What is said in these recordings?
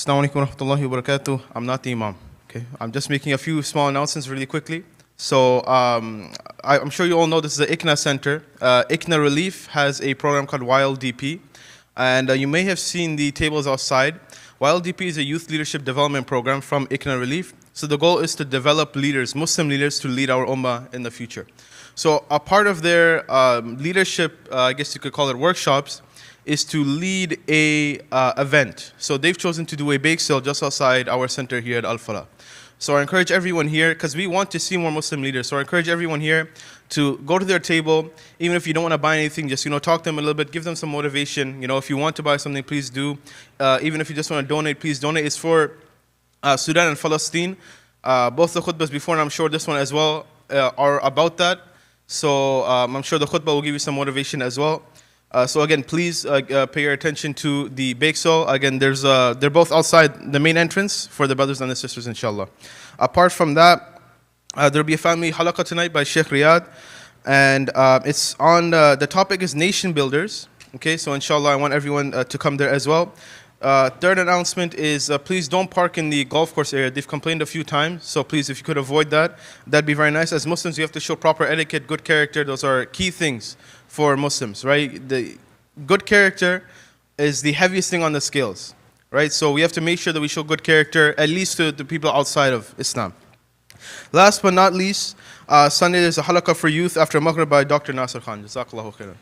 Assalamu alaikum wa rahmatullahi wa barakatuh. I'm not the Imam. Okay, I'm just making a few small announcements really quickly. So I'm sure you all know this is the ICNA Center. ICNA Relief has a program called YLDP, and you may have seen the tables outside. YLDP is a youth leadership development program from ICNA Relief. So the goal is to develop leaders, Muslim leaders, to lead our ummah in the future. So a part of their leadership, I guess you could call it workshops, is to lead a event. So they've chosen to do a bake sale just outside our center here at Al-Falah. So I encourage everyone here, because we want to see more Muslim leaders, so I encourage everyone here to go to their table, even if you don't want to buy anything, just talk to them a little bit, give them some motivation. If you want to buy something, please do. Even if you just want to donate, please donate. It's for Sudan and Palestine. Both the khutbahs before, and I'm sure this one as well, are about that. So I'm sure the khutbah will give you some motivation as well. So again, please pay your attention to the bake sale. Again, they're both outside the main entrance for the brothers and the sisters, inshallah. Apart from that, there'll be a family halaqah tonight by Sheikh Riyadh, and it's on the topic is nation builders. Okay, so inshallah, I want everyone to come there as well. Third announcement is please don't park in the golf course area. They've complained a few times, so please, if you could avoid that, that'd be very nice. As Muslims, you have to show proper etiquette, good character. Those are key things for Muslims, right? The good character is the heaviest thing on the scales, right? So we have to make sure that we show good character, at least to the people outside of Islam. Last but not least, Sunday there's a halaqah for youth after Maghrib by Dr. Nasir Khan. Jazakallahu khairan.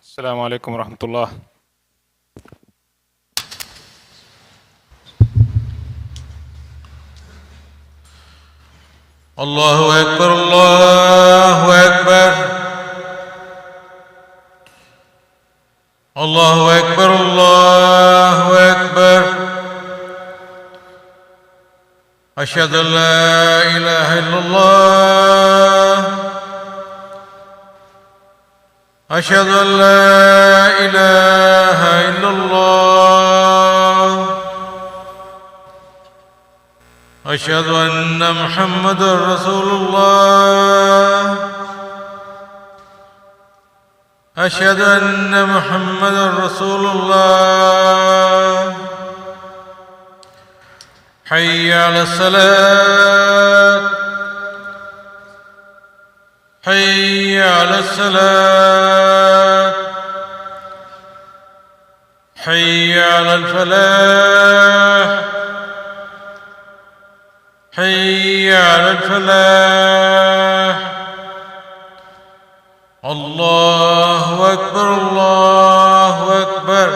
السلام عليكم ورحمة الله. الله أكبر الله أكبر الله أكبر الله أكبر أشهد أن لا إله إلا الله أشهد أن لا إله إلا الله أشهد أن محمدا رسول الله أشهد أن محمدا رسول الله حي على الصلاة حي على الصلاة حي على الفلاح حي على الفلاح الله أكبر الله أكبر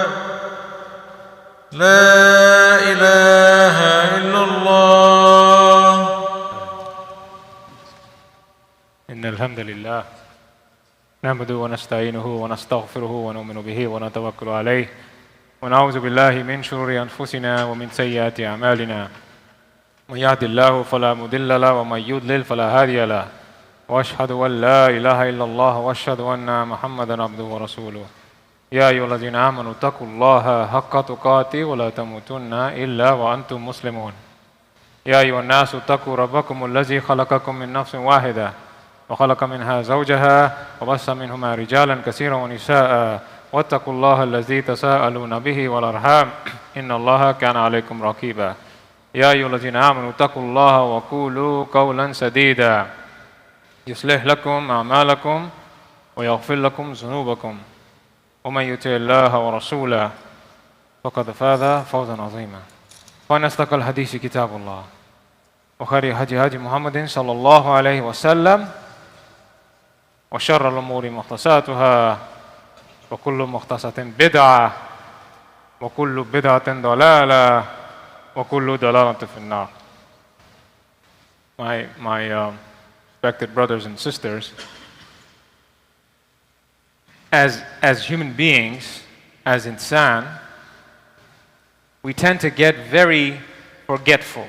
لا إله إلا الله. إن الحمد لله نحمده ونستعينه ونستغفره ونؤمن به ونتوكل عليه ونعوذ بالله من شرور أنفسنا ومن سيئات أعمالنا. من يهد الله فلا مضل له ومن يضلل فلا هادي له وأشهد أن لا إله إلا الله وأشهد أن محمدا عبده ورسوله. يا أيها الذين آمنوا اتقوا الله حق تقاته ولا تموتن إلا وأنتم مسلمون. يا أيها الناس اتقوا ربكم الذي خلقكم من نفس واحدة وخلق منها زوجها وبث منهما رجالا كثيرا ونساء واتقوا الله الذي تساءلون به والأرحام إن الله كان عليكم رقيبا. يا أيها الذين آمنوا اتقوا الله وقولوا قولا سديدا يصلح لكم أعمالكم ويغفر لكم ذنوبكم ومن يطع الله ورسوله فقد فاز فوزا عظيما. وإن أصدق الحديث كتاب الله وخير هدي هدي محمد صلى الله عليه وسلم وشر الأمور محدثاتها وكل محدثة بدعة وكل بدعة ضلالة وكل ضلالة في النار. My respected brothers and sisters, as human beings, as insan, we tend to get very forgetful.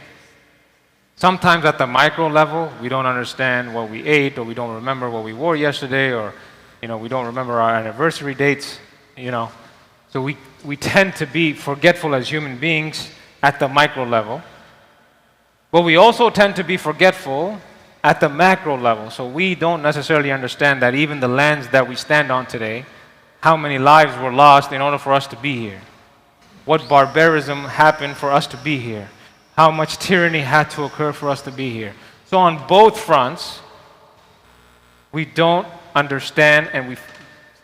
Sometimes at the micro level, we don't understand what we ate, or we don't remember what we wore yesterday, or we don't remember our anniversary dates. So we tend to be forgetful as human beings at the micro level. But we also tend to be forgetful at the macro level. So we don't necessarily understand that even the lands that we stand on today, how many lives were lost in order for us to be here. What barbarism happened for us to be here. How much tyranny had to occur for us to be here. So on both fronts, we don't understand, and it's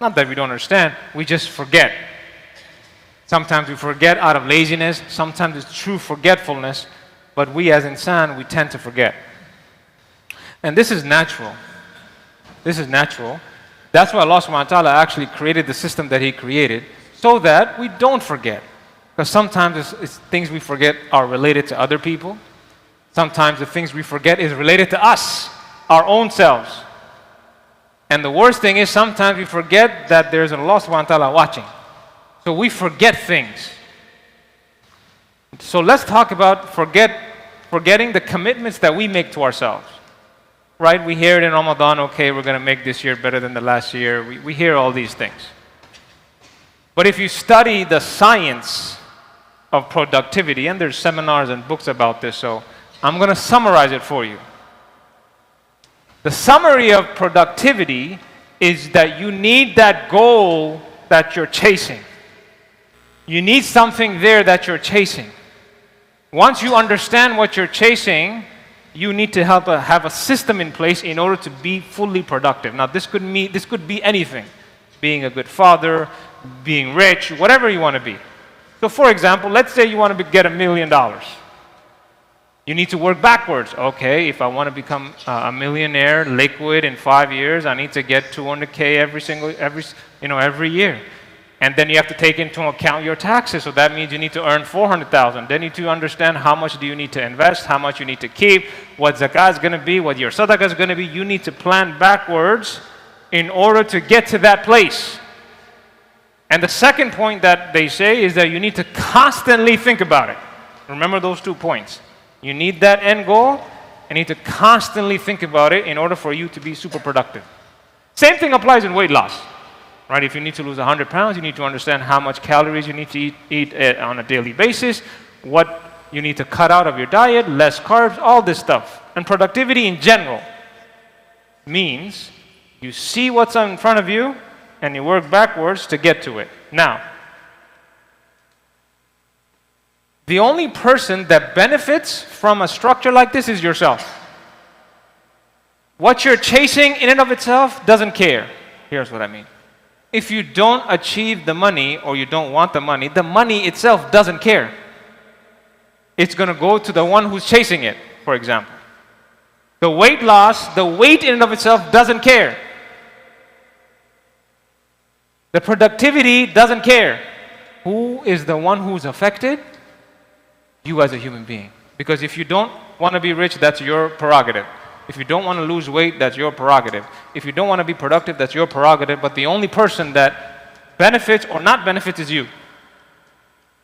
not that we don't understand, we just forget. Sometimes we forget out of laziness, sometimes it's true forgetfulness, but we as insan, we tend to forget. And this is natural. This is natural. That's why Allah subhanahu wa ta'ala actually created the system that He created, so that we don't forget. Because sometimes it's things we forget are related to other people. Sometimes the things we forget is related to us, our own selves. And the worst thing is sometimes we forget that there's an Allah subhanahu wa ta'ala watching. So we forget things. So let's talk about forgetting the commitments that we make to ourselves. Right? We hear it in Ramadan, okay, we're going to make this year better than the last year. We hear all these things. But if you study the science of productivity, and there's seminars and books about this, so I'm going to summarize it for you. The summary of productivity is that you need that goal that you're chasing. You need something there that you're chasing. Once you understand what you're chasing, you need to have a system in place in order to be fully productive. Now, this could be anything. Being a good father, being rich, whatever you want to be. So, for example, let's say you want to get $1 million. You need to work backwards. Okay, if I want to become a millionaire, liquid in 5 years, I need to get $200K every year. And then you have to take into account your taxes. So that means you need to earn $400,000. Then you need to understand how much do you need to invest, how much you need to keep, what zakah is going to be, what your sadaqah is going to be. You need to plan backwards in order to get to that place. And the second point that they say is that you need to constantly think about it. Remember those 2 points. You need that end goal, and you need to constantly think about it in order for you to be super productive. Same thing applies in weight loss. Right? If you need to lose 100 pounds, you need to understand how much calories you need to eat on a daily basis, what you need to cut out of your diet, less carbs, all this stuff. And productivity in general means you see what's in front of you and you work backwards to get to it. Now, the only person that benefits from a structure like this is yourself. What you're chasing in and of itself doesn't care. Here's what I mean. If you don't achieve the money or you don't want the money itself doesn't care. It's going to go to the one who's chasing it, for example. The weight loss, the weight in and of itself doesn't care. The productivity doesn't care. Who is the one who's affected? You as a human being. Because if you don't want to be rich, that's your prerogative. If you don't want to lose weight, that's your prerogative. If you don't want to be productive, that's your prerogative. But the only person that benefits or not benefits is you.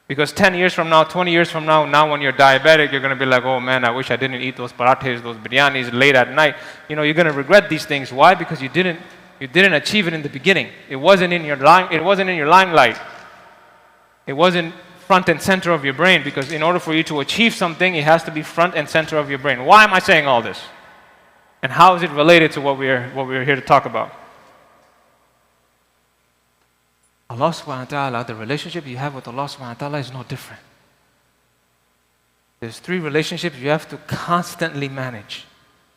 Because 10 years from now, 20 years from now when you're diabetic, you're going to be like, oh man, I wish I didn't eat those parathes, those biryanis late at night. You're going to regret these things. Why? Because you didn't achieve it in the beginning. It wasn't in your limelight. It wasn't front and center of your brain, because in order for you to achieve something, it has to be front and center of your brain. Why am I saying all this? And how is it related to what we're here to talk about? Allah subhanahu wa ta'ala, the relationship you have with Allah subhanahu wa ta'ala is no different. There's 3 relationships you have to constantly manage.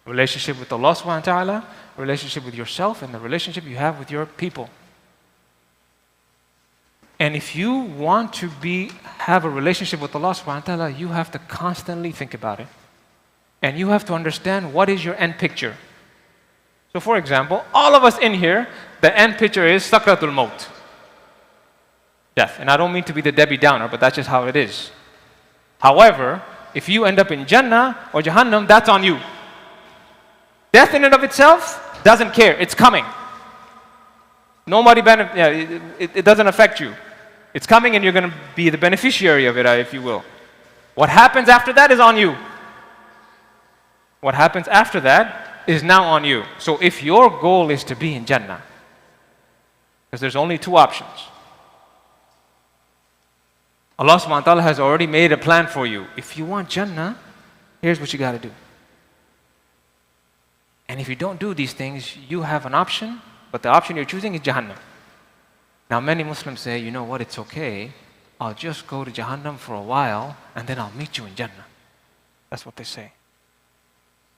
Relationship with Allah subhanahu wa ta'ala, relationship with yourself, and the relationship you have with your people. And if you want to have a relationship with Allah subhanahu wa ta'ala, you have to constantly think about it. And you have to understand what is your end picture. So for example, all of us in here, the end picture is sakratul maut, death. And I don't mean to be the Debbie Downer, but that's just how it is. However, if you end up in Jannah or Jahannam, that's on you. Death in and of itself doesn't care, it's coming. It doesn't affect you. It's coming and you're going to be the beneficiary of it, if you will. What happens after that is on you. What happens after that is now on you. So if your goal is to be in Jannah, because there's only two options. Allah subhanahu wa ta'ala has already made a plan for you. If you want Jannah, here's what you got to do. And if you don't do these things, you have an option, but the option you're choosing is Jahannam. Now many Muslims say, you know what, it's okay. I'll just go to Jahannam for a while and then I'll meet you in Jannah. That's what they say.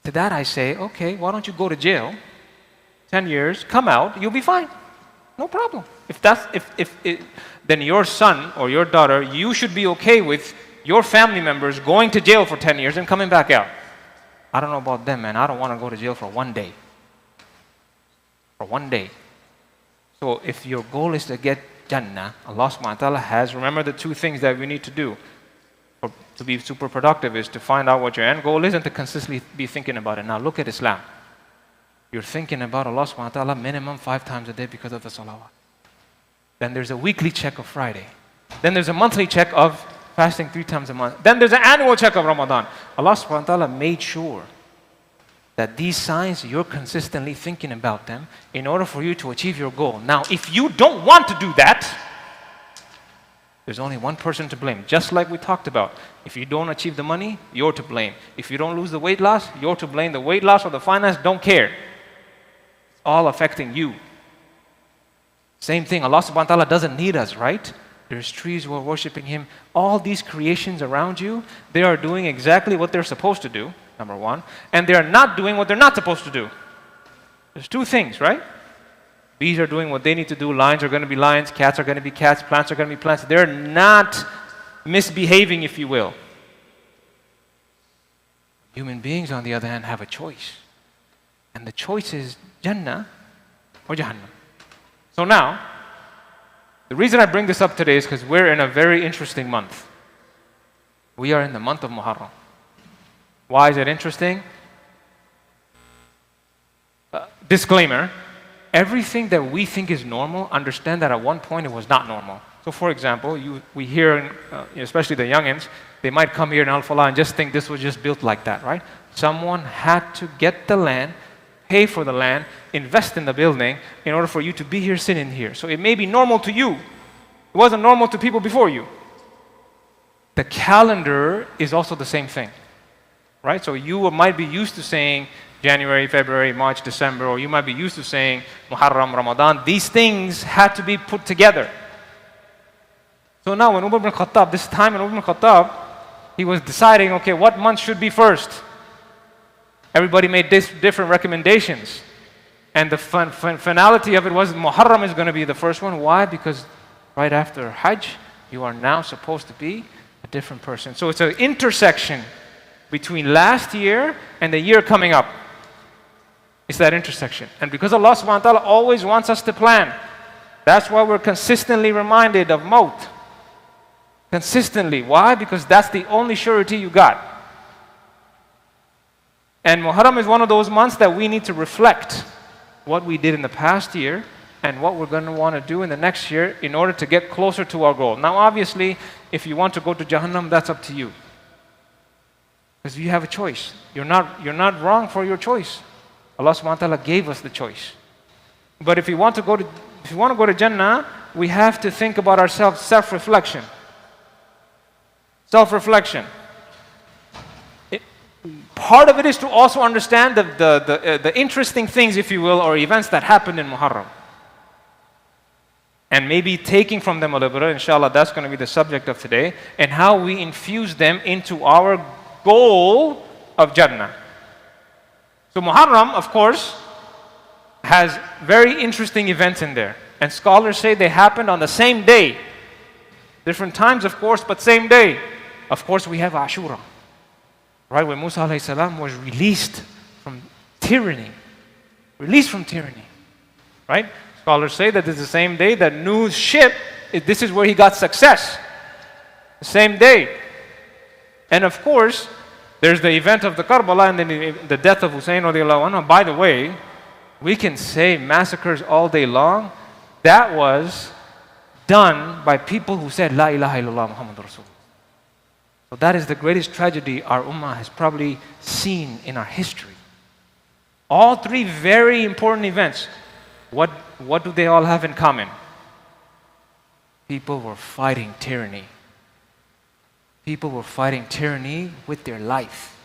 To that I say, okay, why don't you go to jail, 10 years, come out, you'll be fine. No problem. Then your son or your daughter, you should be okay with your family members going to jail for 10 years and coming back out. I don't know about them, man. I don't want to go to jail for one day. For one day. So if your goal is to get Jannah, Allah subhanahu wa ta'ala has, remember the two things that we need to do to be super productive is to find out what your end goal is and to consistently be thinking about it. Now look at Islam. You're thinking about Allah subhanahu wa ta'ala minimum 5 times a day because of the salawat. Then there's a weekly check of Friday. Then there's a monthly check of fasting 3 times a month. Then there's an annual check of Ramadan. Allah subhanahu wa ta'ala made sure that these signs, you're consistently thinking about them in order for you to achieve your goal. Now, if you don't want to do that, there's only one person to blame. Just like we talked about. If you don't achieve the money, you're to blame. If you don't lose the weight loss, you're to blame. The weight loss or the finance, don't care. It's all affecting you. Same thing, Allah subhanahu wa ta'ala doesn't need us, right? There's trees who are worshiping Him. All these creations around you, they are doing exactly what they're supposed to do, number one. And they're not doing what they're not supposed to do. There's two things, right? Bees are doing what they need to do. Lions are going to be lions. Cats are going to be cats. Plants are going to be plants. They're not misbehaving, if you will. Human beings, on the other hand, have a choice. And the choice is Jannah or Jahannam. So now, the reason I bring this up today is because we're in a very interesting month. We are in the month of Muharram. Why is it interesting? Disclaimer, everything that we think is normal, understand that at one point it was not normal. So for example, we hear, especially the youngins, they might come here in Al-Falah and just think this was just built like that, right? Someone had to get the land, pay for the land, invest in the building in order for you to be here, sitting here. So it may be normal to you. It wasn't normal to people before you. The calendar is also the same thing, right? So you might be used to saying January, February, March, December, or you might be used to saying Muharram, Ramadan. These things had to be put together. So now when Umar ibn Khattab, this time when Umar ibn Khattab, he was deciding, okay, what month should be first? Everybody made different recommendations. And the finality of it was Muharram is going to be the first one. Why? Because right after Hajj, you are now supposed to be a different person. So it's an intersection between last year and the year coming up. It's that intersection. And because Allah subhanahu wa ta'ala always wants us to plan, that's why we're consistently reminded of Maut. Consistently. Why? Because that's the only surety you got. And Muharram is one of those months that we need to reflect what we did in the past year and what we're going to want to do in the next year in order to get closer to our goal. Now obviously, if you want to go to Jahannam, that's up to you. Because you have a choice. You're not wrong for your choice. Allah subhanahu wa ta'ala gave us the choice. But if you want to go to Jannah, we have to think about ourselves, self-reflection. Self-reflection. Part of it is to also understand the interesting things, if you will, or events that happened in Muharram. And maybe taking from them a little bit, inshallah, that's going to be the subject of today, and how we infuse them into our goal of Jannah. So Muharram, of course, has very interesting events in there. And scholars say they happened on the same day Different times, of course, but same day. Of course, we have Ashura, right? When Musa alayhi salam was released from tyranny. Released from tyranny, right? Scholars say that this is the same day that Nuh's ship, this is where he got success. The same day. And of course, there's the event of the Karbala and then the death of Hussein radiallahu anhu. By the way, we can say massacres all day long. That was done by people who said, La ilaha illallah Muhammadur Rasul. So that is the greatest tragedy our ummah has probably seen in our history. All three very important events. What do they all have in common? People were fighting tyranny. People were fighting tyranny with their life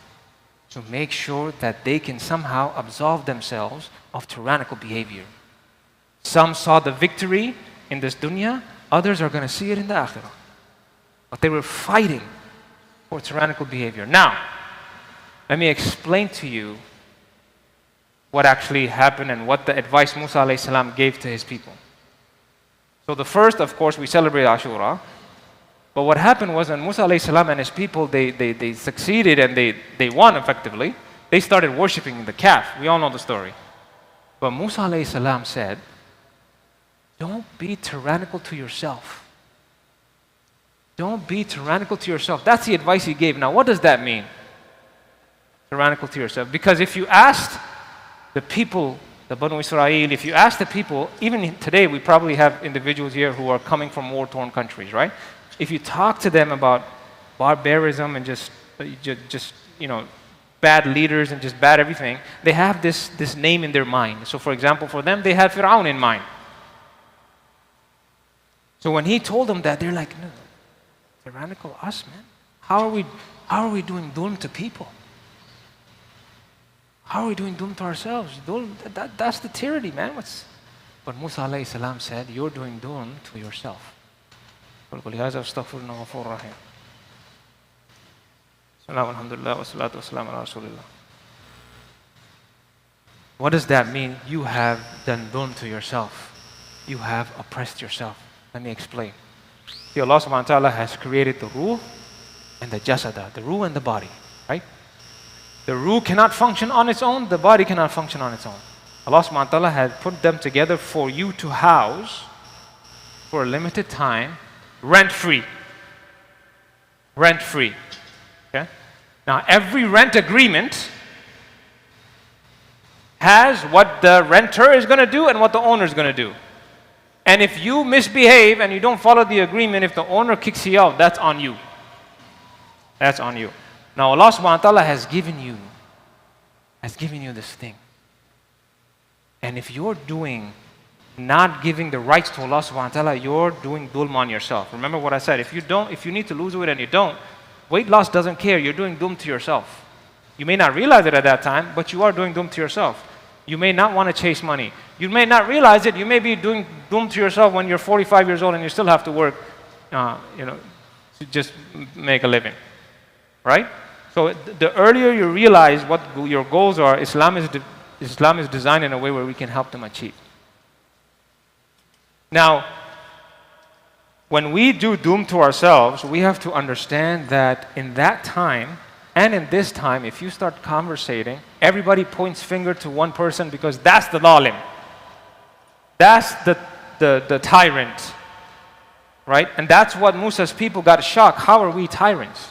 to make sure that they can somehow absolve themselves of tyrannical behavior. Some saw the victory in this dunya, others are going to see it in the akhirah. But they were fighting for tyrannical behavior. Now, let me explain to you what actually happened and what the advice Musa alayhi salam gave to his people. So the first, of course, we celebrate Ashura. But what happened was when Musa alayhi salam and his people, they succeeded and they won effectively, they started worshipping the calf. We all know the story. But Musa alayhi salam said, don't be tyrannical to yourself. Don't be tyrannical to yourself. That's the advice he gave. Now, what does that mean? Tyrannical to yourself. Because if you asked the people, the Banu Israel, if you ask the people, even today we probably have individuals here who are coming from war-torn countries, right? If you talk to them about barbarism and just bad leaders and just bad everything, they have this name in their mind. So for example, for them, they had Fir'aun in mind. So when he told them that, they're like, no, tyrannical us, man. How are we doing dhulm to people? How are we doing dhulm to ourselves? That's the tyranny, man. But Musa alayhi salam said, you're doing dhulm to yourself. What does that mean? You have done dhulm to yourself. You have oppressed yourself. Let me explain. See, Allah subhanahu wa ta'ala has created the ruh and the jasada, the ruh and the body, right? The ruh cannot function on its own, the body cannot function on its own. Allah subhanahu wa ta'ala had put them together for you to house for a limited time, rent-free. Rent-free. Okay? Now, every rent agreement has what the renter is going to do and what the owner is going to do. And if you misbehave and you don't follow the agreement, if the owner kicks you out, that's on you. That's on you. Now, Allah subhanahu wa ta'ala has given you this thing. And if you're not giving the rights to Allah subhanahu wa ta'ala, you're doing dhulm on yourself. Remember what I said, if you need to lose weight and you don't, weight loss doesn't care, you're doing dhulm to yourself. You may not realize it at that time, but you are doing dhulm to yourself. You may not want to chase money. You may not realize it, you may be doing dhulm to yourself when you're 45 years old and you still have to work, to just make a living, right? So the earlier you realize what your goals are, Islam is designed in a way where we can help them achieve. Now, when we do dhulm to ourselves, we have to understand that in that time and in this time, if you start conversating, everybody points finger to one person because that's the zalim. That's the tyrant, right? And that's what Musa's people got shocked. How are we tyrants?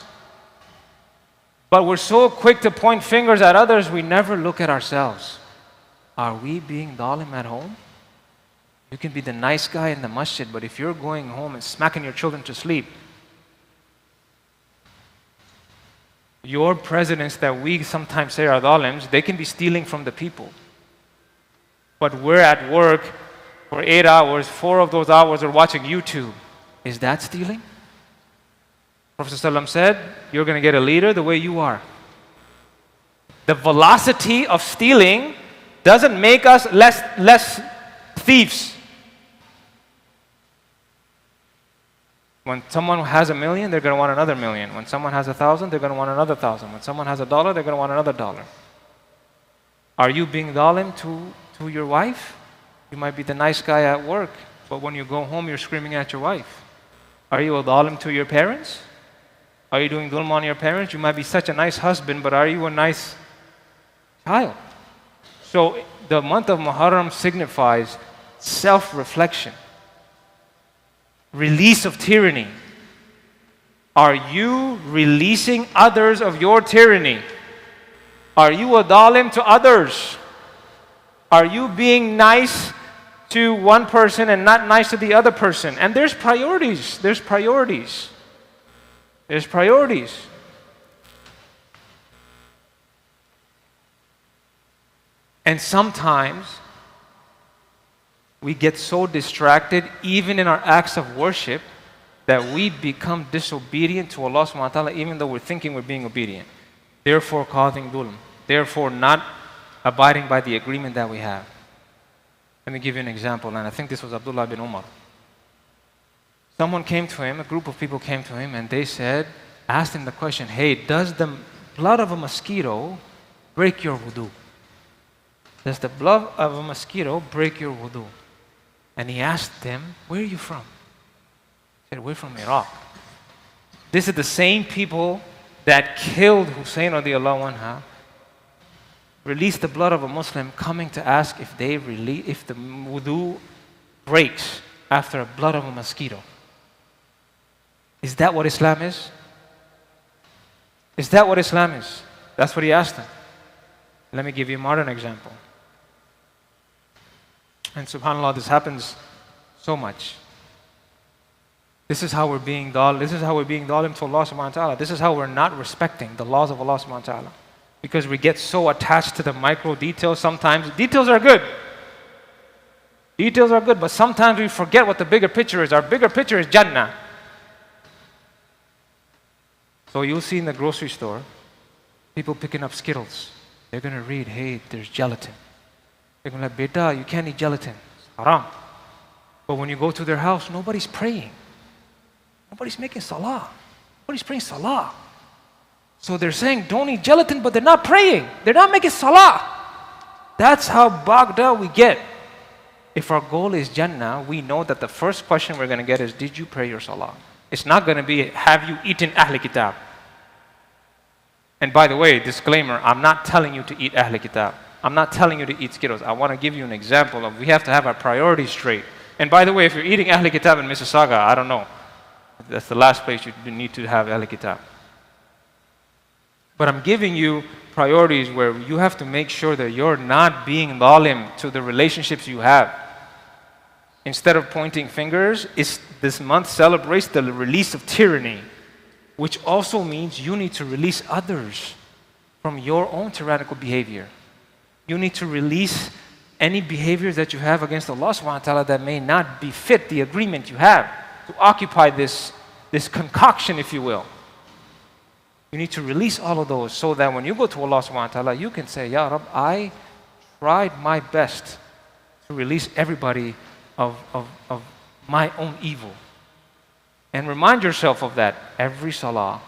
But we're so quick to point fingers at others, we never look at ourselves. Are we being zalim at home? You can be the nice guy in the masjid, but if you're going home and smacking your children to sleep, your presidents that we sometimes say are zalims, they can be stealing from the people. But we're at work for 8 hours, 4 of those hours are watching YouTube. Is that stealing? Prophet ﷺ said, you're going to get a leader the way you are. The velocity of stealing doesn't make us less thieves. When someone has $1 million, they're going to want another $1 million. When someone has 1,000, they're going to want another 1,000. When someone has $1, they're going to want another $1. Are you being zalim to your wife? You might be the nice guy at work, but when you go home, you're screaming at your wife. Are you a dhalim to your parents? Are you doing dhulm on your parents? You might be such a nice husband, but are you a nice child? So the month of Muharram signifies self-reflection, release of tyranny. Are you releasing others of your tyranny? Are you a dhalim to others? Are you being nice to one person and not nice to the other person? And there's priorities. There's priorities. There's priorities. And sometimes we get so distracted, even in our acts of worship, that we become disobedient to Allah subhanahu wa ta'ala, even though we're thinking we're being obedient. Therefore causing dhulm. Therefore not abiding by the agreement that we have. Let me give you an example, and I think this was Abdullah bin Umar. Someone came to him, a group of people came to him, and they said, asked him the question, hey, does the blood of a mosquito break your wudu? Does the blood of a mosquito break your wudu? And he asked them, where are you from? He said, we're from Iraq. This is the same people that killed Hussein radiallahu anha, released the blood of a Muslim, coming to ask if the wudu breaks after a blood of a mosquito. Is that what Islam is? Is that what Islam is? That's what he asked them. Let me give you a modern example. And subhanAllah, this happens so much. This is how we're being dhalim. This is how we're being dhalim to Allah subhanahu wa ta'ala. This is how we're not respecting the laws of Allah subhanahu wa ta'ala. Because we get so attached to the micro details sometimes. Details are good. Details are good, but sometimes we forget what the bigger picture is. Our bigger picture is Jannah. So you'll see in the grocery store, people picking up Skittles. They're going to read, hey, there's gelatin. They're going to be like, beta, you can't eat gelatin. It's haram. But when you go to their house, nobody's praying. Nobody's making salah. Nobody's praying salah. So they're saying, don't eat gelatin, but they're not praying. They're not making salah. That's how bogged down we get. If our goal is Jannah, we know that the first question we're going to get is, did you pray your salah? It's not going to be, have you eaten Ahl Kitab? And by the way, disclaimer, I'm not telling you to eat Ahl Kitab. I'm not telling you to eat Skittles. I want to give you an example of we have to have our priorities straight. And by the way, if you're eating Ahl Kitab in Mississauga, I don't know. That's the last place you need to have Ahl Kitab. But I'm giving you priorities where you have to make sure that you're not being dhalim to the relationships you have. Instead of pointing fingers, this month celebrates the release of tyranny, which also means you need to release others from your own tyrannical behavior. You need to release any behaviors that you have against Allah subhanahu wa ta'ala that may not befit the agreement you have to occupy this concoction, if you will. You need to release all of those so that when you go to Allah subhanahu wa ta'ala, you can say, Ya Rabb, I tried my best to release everybody of my own evil. And remind yourself of that every salah.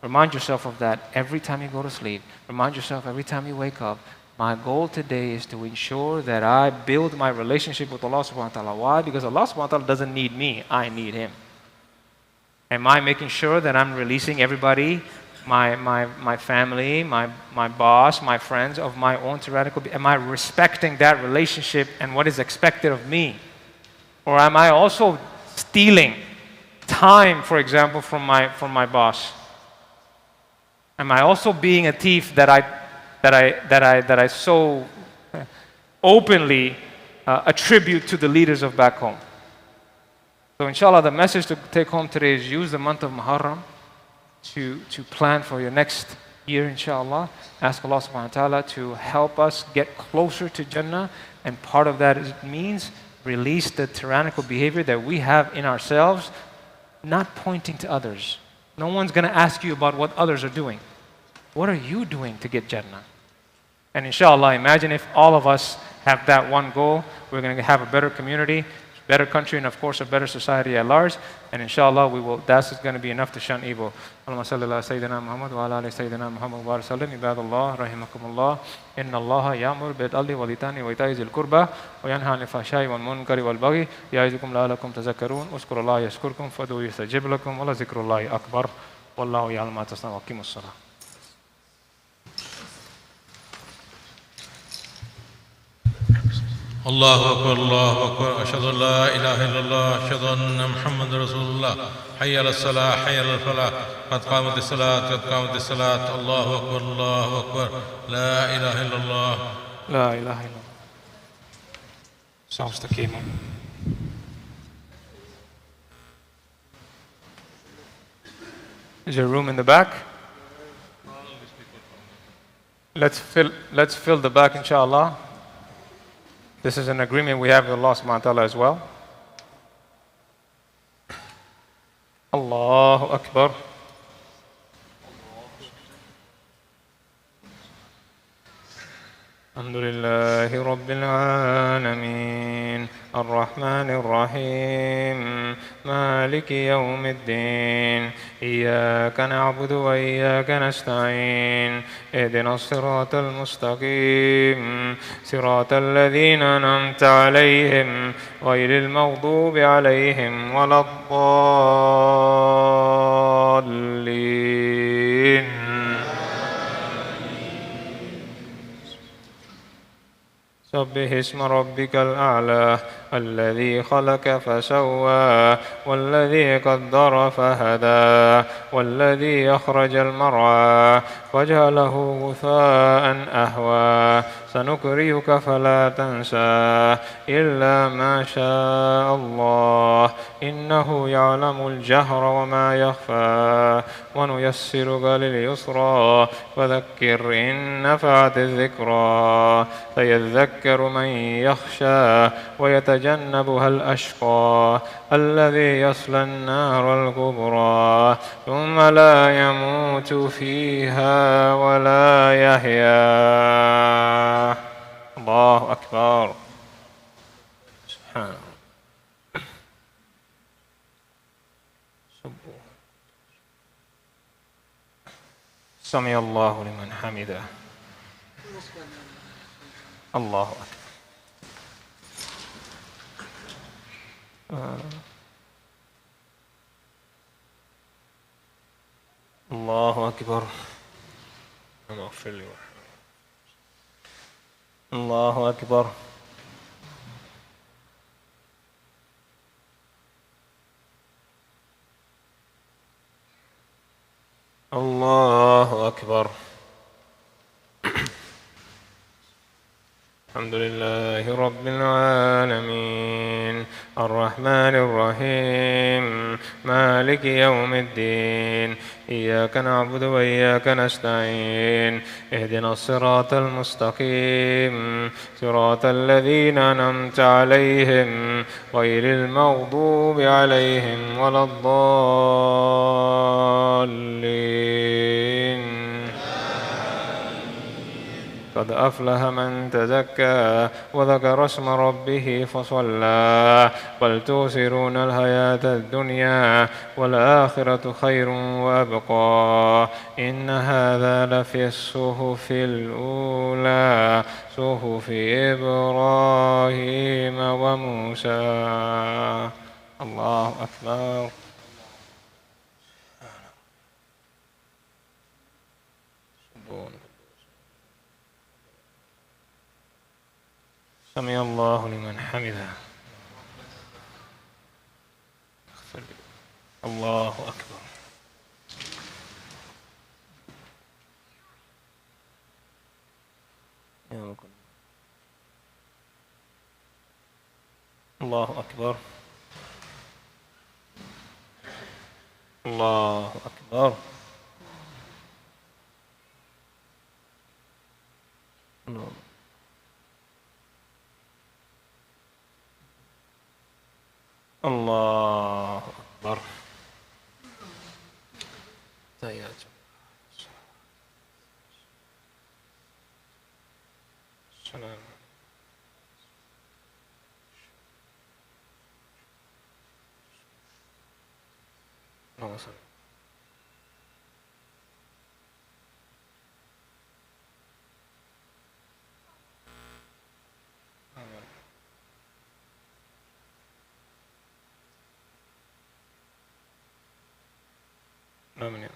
Remind yourself of that every time you go to sleep. Remind yourself every time you wake up. My goal today is to ensure that I build my relationship with Allah subhanahu wa ta'ala. Why? Because Allah subhanahu wa ta'ala doesn't need me, I need Him. Am I making sure that I'm releasing everybody, my family, my boss, my friends of my own tyrannical? Am I respecting that relationship and what is expected of me? Or am I also stealing time, for example, from my boss? Am I also being a thief that I so openly attribute to the leaders of back home? So inshallah, the message to take home today is use the month of Muharram to plan for your next year, inshallah. Ask Allah subhanahu wa ta'ala to help us get closer to Jannah, and part of that means release the tyrannical behavior that we have in ourselves, not pointing to others. No one's going to ask you about what others are doing. What are you doing to get Jannah? And inshallah, imagine if all of us have that one goal. We're going to have a better community. better country and of course a better society at large. And inshallah, that's going to be enough to shun evil. اللهم صل على سيدنا محمد وعلى آل سيدنا محمد وبارك وسلم. عباد الله رحمكم الله إن الله يأمر بالعدل والإحسان وإيتاء ذي القربى وينهى عن الفحشاء والمنكر والبغي يعظكم لعلكم تذكرون اذكروا الله يذكركم فادعوه يستجب لكم ولذكر الله أكبر والله يعلم ما تصنعون وأقيموا الصلاة. الله أكبر الله أكبر أشهد أن لا إله إلا الله أشهد أن محمد رسول الله حي على الصلاة حي على الفلاح قد قامت الصلاة قد قامت الصلاة الله أكبر الله أكبر لا إله إلا الله لا إله إلا الله. استقيموا. Is there room in the back? Let's fill the back, inshallah. This is an agreement we have with Allah subhanahu wa ta'ala as well. Allahu Akbar. الحمد لله رب العالمين الرحمن الرحيم مالك يوم الدين إياك نعبد وإياك نستعين اهدنا الصراط المستقيم صراط الذين أنعمت عليهم غير المغضوب عليهم ولا الضالين. سبح اسم ربك الأعلى الذي خلق فسوى والذي قدر فهدى والذي أخرج المرعى فجعله غثاء أهوى سنقرئك فلا تنسى إلا ما شاء الله إنه يعلم الجهر وما يخفى ونيسرك لليسرى فذكر إن نفعت الذكرى سيذكر من يخشى ويتجنبها الأشقى الذي يصلى النار الكبرى ثم لا يموت فيها ولا يحيا. الله أكبر. سبحان الله. سمع الله لمن حمده. الله أكبر. الله أكبر. اغفر لي. الله أكبر. الله أكبر. الحمد لله رب العالمين الرحمن الرحيم مالك يوم الدين إياك نعبد وإياك نستعين اهدنا الصراط المستقيم صراط الذين أنعمت عليهم غير المغضوب عليهم ولا الضالين. قد أفلح من تزكى وذكر اسم ربه فصلى بل تؤثرون الحياة الدنيا والآخرة خير وأبقى إن هذا لفي الصحف الأولى صحف إبراهيم وموسى. الله أكبر. سمع الله لمن حمده. الله أكبر. الله أكبر. الله أكبر. الله أكبر. السلام. وسلم. آمين.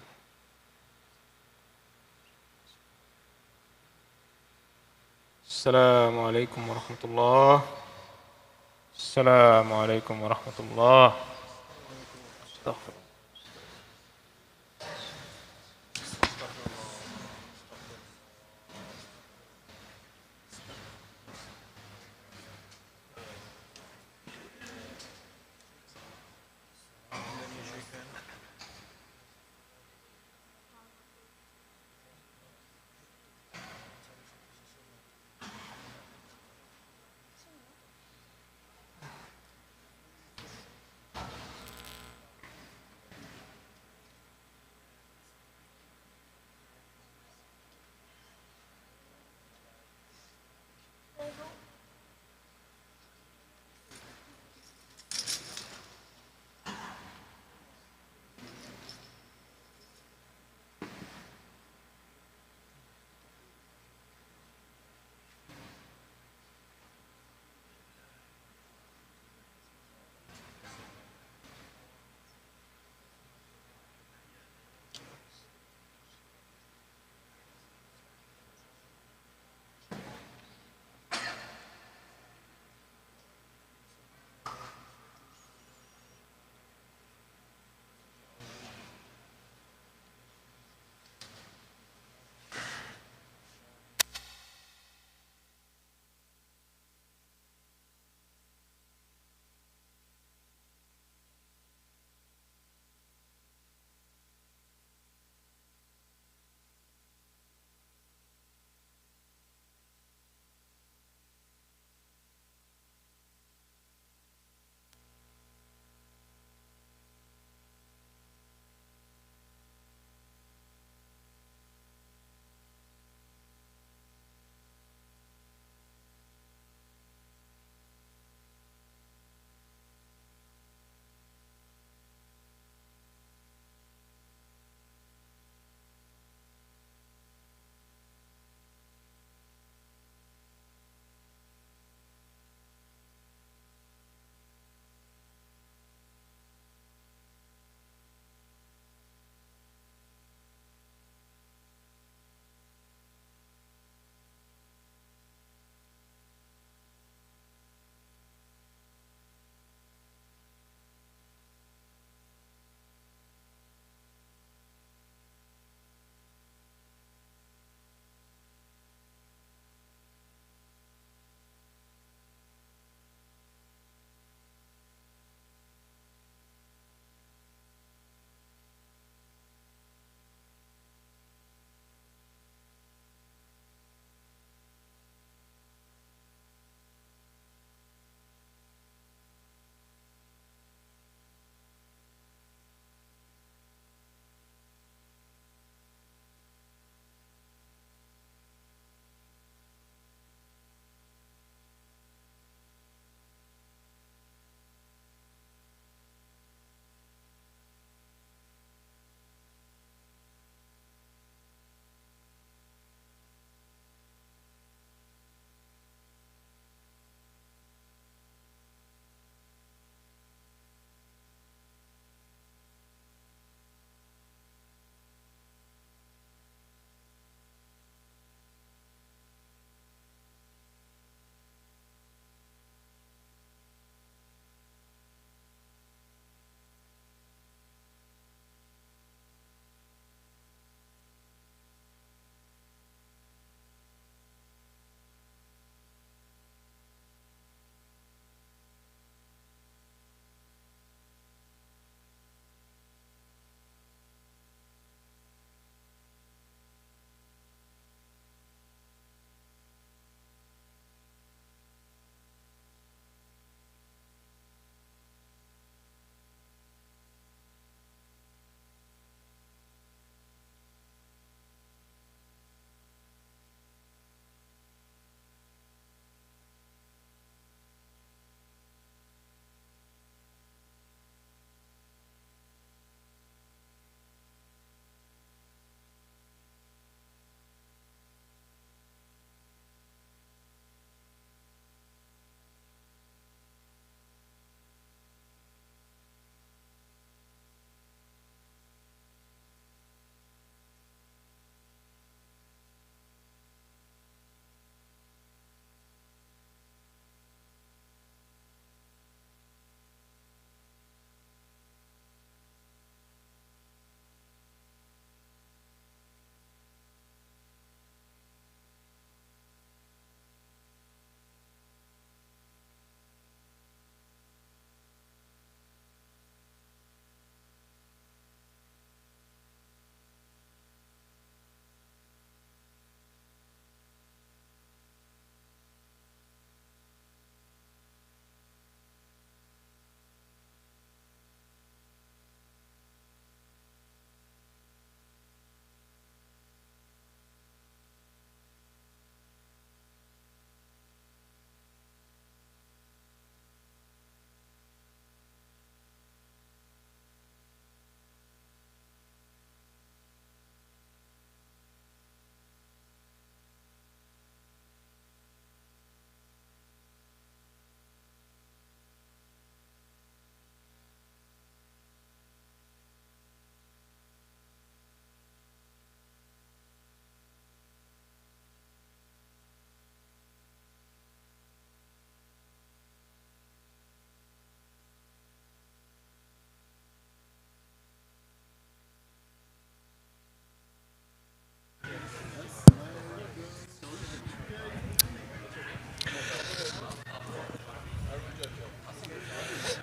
السلام عليكم ورحمة الله. السلام عليكم ورحمة الله. استغفر.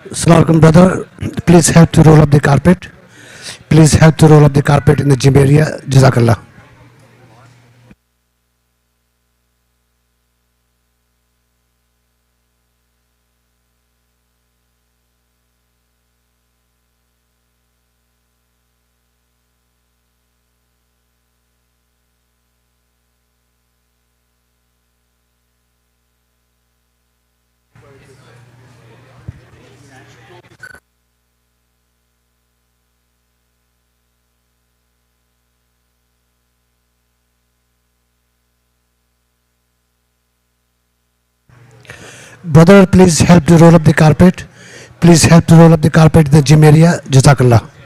Assalamu alaikum, brother. Please help to roll up the carpet. Please help to roll up the carpet in the gym area. Jazakallah. Brother, please help to roll up the carpet. Please help to roll up the carpet in the gym area. Jazakallah.